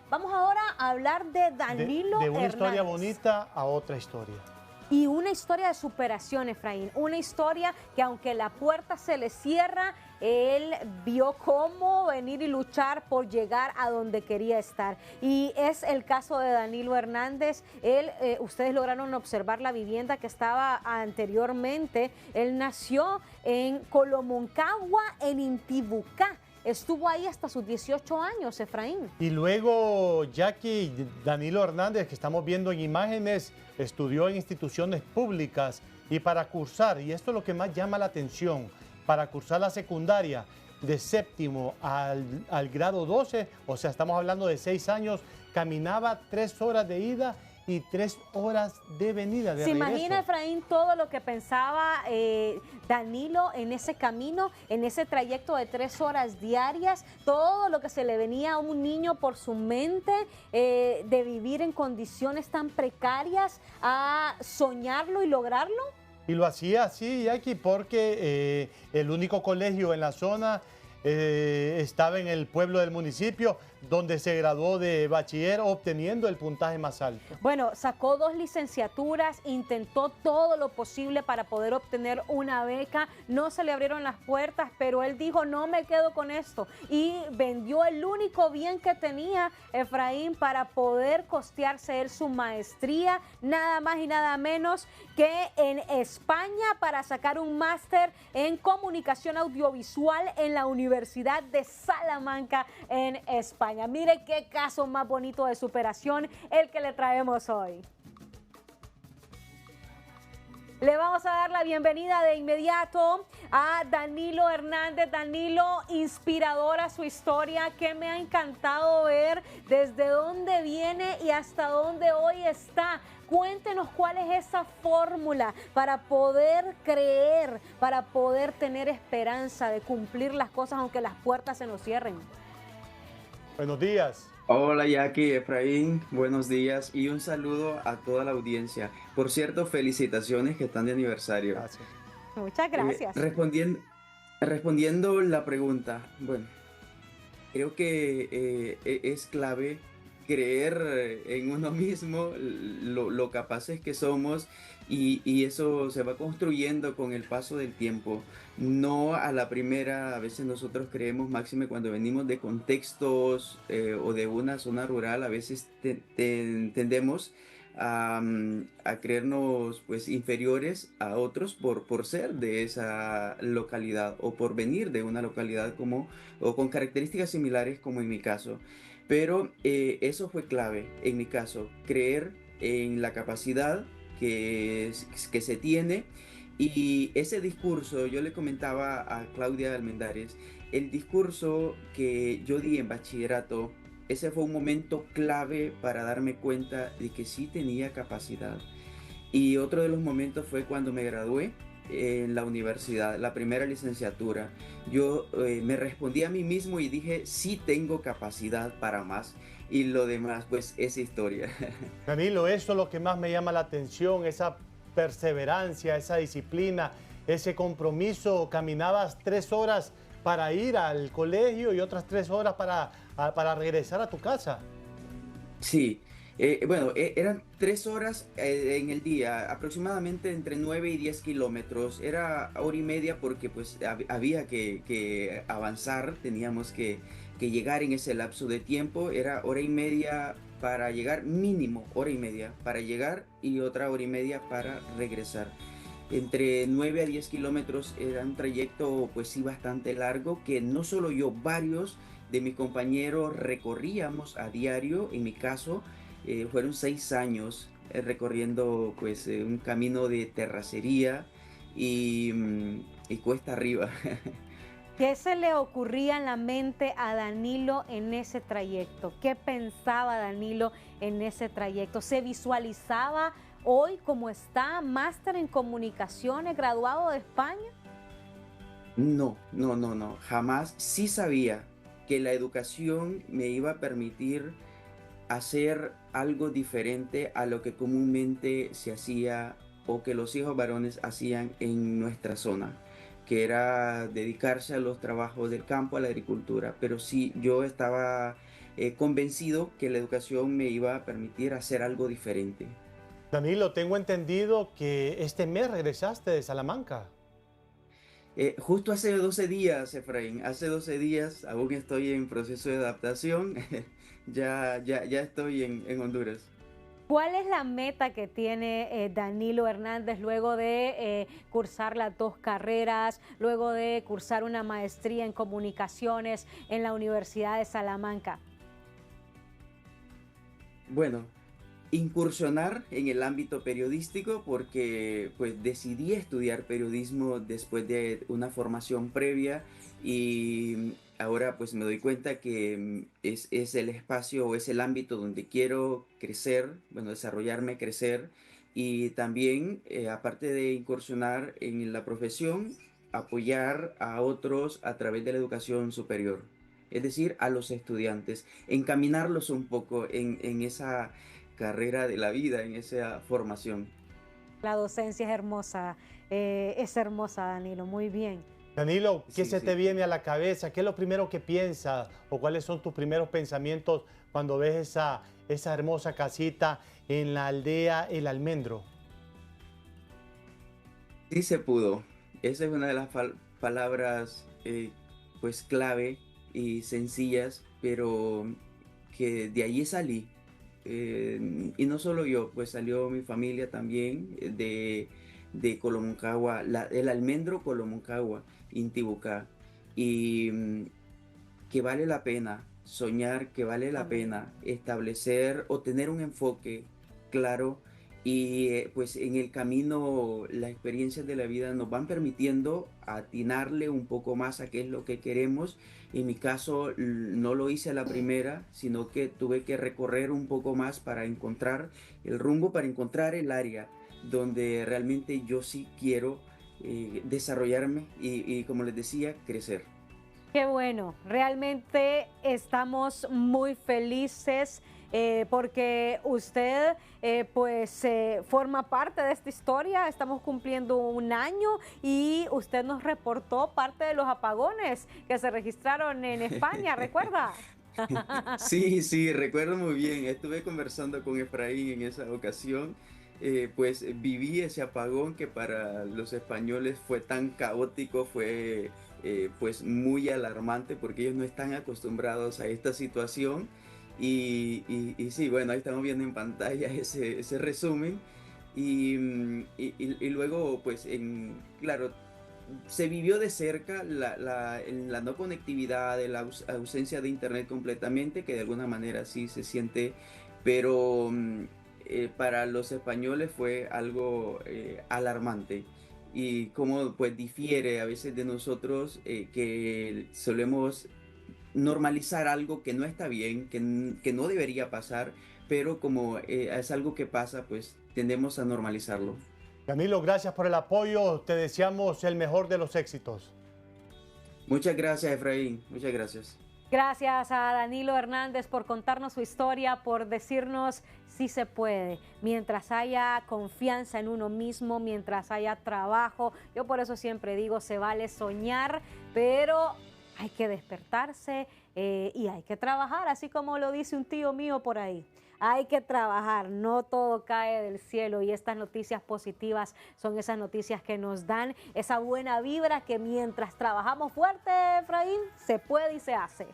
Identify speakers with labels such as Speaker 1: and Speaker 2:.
Speaker 1: Vamos ahora a hablar de
Speaker 2: De,
Speaker 1: Danilo
Speaker 2: de una historia
Speaker 1: Hernández.
Speaker 2: bonita a otra historia.
Speaker 1: Y una historia de superación, Efraín. Una historia que aunque la puerta se le cierra, él vio cómo venir y luchar por llegar a donde quería estar. Y es el caso de Danilo Hernández. Ustedes lograron observar la vivienda que estaba anteriormente. Él nació en Colomoncagua, en Intibucá. Estuvo ahí hasta sus 18 años, Efraín.
Speaker 2: Y luego Jackie, Danilo Hernández, que estamos viendo en imágenes, estudió en instituciones públicas y para cursar, y esto es lo que más llama la atención, para cursar la secundaria de séptimo al grado 12, o sea, estamos hablando de 6 años, caminaba 3 horas de ida y 3 horas de venida, de
Speaker 1: ¿Se
Speaker 2: regreso.
Speaker 1: imagina, Efraín, todo lo que pensaba Danilo en ese camino, en ese trayecto de 3 horas diarias? Todo lo que se le venía a un niño por su mente de vivir en condiciones tan precarias, a soñarlo y lograrlo.
Speaker 2: Y lo hacía así, Jackie, porque el único colegio en la zona estaba en el pueblo del municipio, donde se graduó de bachiller obteniendo el puntaje más alto.
Speaker 1: Bueno, sacó 2 licenciaturas, intentó todo lo posible para poder obtener una beca, no se le abrieron las puertas, pero él dijo, no me quedo con esto, y vendió el único bien que tenía, Efraín, para poder costearse él su maestría, nada más y nada menos que en España, para sacar un máster en comunicación audiovisual en la Universidad de Salamanca en España. Mire qué caso más bonito de superación el que le traemos hoy. Le vamos a dar la bienvenida de inmediato a Danilo Hernández. Danilo, inspiradora su historia, que me ha encantado ver desde dónde viene y hasta dónde hoy está. Cuéntenos cuál es esa fórmula para poder creer, para poder tener esperanza de cumplir las cosas aunque las puertas se nos cierren.
Speaker 2: Buenos días.
Speaker 3: Hola Jackie, Efraín, buenos días y un saludo a toda la audiencia. Por cierto, felicitaciones que están de aniversario.
Speaker 2: Gracias.
Speaker 1: Muchas gracias.
Speaker 3: Respondiendo la pregunta, bueno, creo que es clave creer en uno mismo, lo capaces que somos y eso se va construyendo con el paso del tiempo. No a la primera, a veces nosotros creemos, máxime cuando venimos de contextos o de una zona rural, a veces tendemos a creernos pues inferiores a otros por ser de esa localidad o por venir de una localidad como o con características similares como en mi caso. Pero eso fue clave en mi caso, creer en la capacidad que se tiene y ese discurso, yo le comentaba a Claudia Almendares, el discurso que yo di en bachillerato, ese fue un momento clave para darme cuenta de que sí tenía capacidad. Y otro de los momentos fue cuando me gradué en la universidad, la primera licenciatura. Yo me respondí a mí mismo y dije, sí tengo capacidad para más. Y lo demás, pues, es historia.
Speaker 2: Danilo, eso es lo que más me llama la atención, esa perseverancia, esa disciplina, ese compromiso. Caminabas 3 horas para ir al colegio y otras 3 horas para regresar a tu casa.
Speaker 3: Sí, bueno, eran 3 horas en el día, aproximadamente entre 9 y 10 kilómetros. Era hora y media porque pues había que avanzar, teníamos que llegar en ese lapso de tiempo. Era hora y media para llegar, mínimo hora y media para llegar y otra hora y media para regresar. Entre 9 a 10 kilómetros era un trayecto pues sí bastante largo que no solo yo, varios de mis compañeros recorríamos a diario. En mi caso fueron 6 años recorriendo pues un camino de terracería y cuesta arriba.
Speaker 1: ¿Qué se le ocurría en la mente a Danilo en ese trayecto? ¿Qué pensaba Danilo en ese trayecto? ¿Se visualizaba hoy como está, máster en comunicaciones, graduado de España?
Speaker 3: No, no, no, no, jamás. Sí sabía que la educación me iba a permitir hacer algo diferente a lo que comúnmente se hacía o que los hijos varones hacían en nuestra zona, que era dedicarse a los trabajos del campo, a la agricultura. Pero sí, yo estaba convencido que la educación me iba a permitir hacer algo diferente.
Speaker 2: Danilo, tengo entendido que este mes regresaste de Salamanca.
Speaker 3: Justo hace 12 días, Efraín, hace 12 días, aún estoy en proceso de adaptación, ya estoy en Honduras.
Speaker 1: ¿Cuál es la meta que tiene Danilo Hernández luego de cursar las 2 carreras, luego de cursar una maestría en comunicaciones en la Universidad de Salamanca?
Speaker 3: Bueno, incursionar en el ámbito periodístico porque pues decidí estudiar periodismo después de una formación previa y ahora pues me doy cuenta que es el espacio o es el ámbito donde quiero crecer, bueno, desarrollarme, crecer y también aparte de incursionar en la profesión, apoyar a otros a través de la educación superior. Es decir, a los estudiantes, encaminarlos un poco en esa carrera de la vida, en esa formación.
Speaker 1: La docencia es hermosa, Danilo, muy bien.
Speaker 2: Danilo, ¿qué
Speaker 3: Sí,
Speaker 2: se te
Speaker 3: sí.
Speaker 2: viene a la cabeza? ¿Qué es lo primero que piensas? ¿O cuáles son tus primeros pensamientos cuando ves esa hermosa casita en la aldea El Almendro?
Speaker 3: Sí se pudo. Esa es una de las palabras pues clave y sencillas, pero que de allí salí. Y no solo yo, pues salió mi familia también de Colomoncagua, el Almendro Colomoncagua, Intibucá. Y que vale la pena soñar, que vale la
Speaker 1: Amén.
Speaker 3: pena establecer o tener un enfoque claro y pues en el camino las experiencias de la vida nos van permitiendo atinarle un poco más a qué es lo que queremos. En mi caso no lo hice a la primera, sino que tuve que recorrer un poco más para encontrar el rumbo, para encontrar el área donde realmente yo sí quiero desarrollarme y como les decía, crecer.
Speaker 1: Qué bueno, realmente estamos muy felices porque usted forma parte de esta historia. Estamos cumpliendo 1 año y usted nos reportó parte de los apagones que se registraron en España, ¿recuerda?
Speaker 3: Sí, sí, recuerdo muy bien. Estuve conversando con Efraín en esa ocasión. Pues viví ese apagón que para los españoles fue tan caótico, fue pues muy alarmante porque ellos no están acostumbrados a esta situación. Y sí, bueno, ahí estamos viendo en pantalla ese resumen. Y luego, pues, claro, se vivió de cerca la no conectividad, la ausencia de internet completamente, que de alguna manera sí se siente, pero para los españoles fue algo alarmante y cómo pues difiere a veces de nosotros que solemos normalizar algo que no está bien, que no debería pasar, pero como es algo que pasa, pues tendemos a normalizarlo.
Speaker 2: Danilo, gracias por el apoyo. Te deseamos el mejor de los éxitos.
Speaker 3: Muchas gracias, Efraín. Muchas gracias.
Speaker 1: Gracias a Danilo Hernández por contarnos su historia, por decirnos si se puede. Mientras haya confianza en uno mismo, mientras haya trabajo, yo por eso siempre digo, se vale soñar, pero hay que despertarse y hay que trabajar, así como lo dice un tío mío por ahí. Hay que trabajar, no todo cae del cielo y estas noticias positivas son esas noticias que nos dan esa buena vibra que mientras trabajamos fuerte, Efraín, se puede y se hace.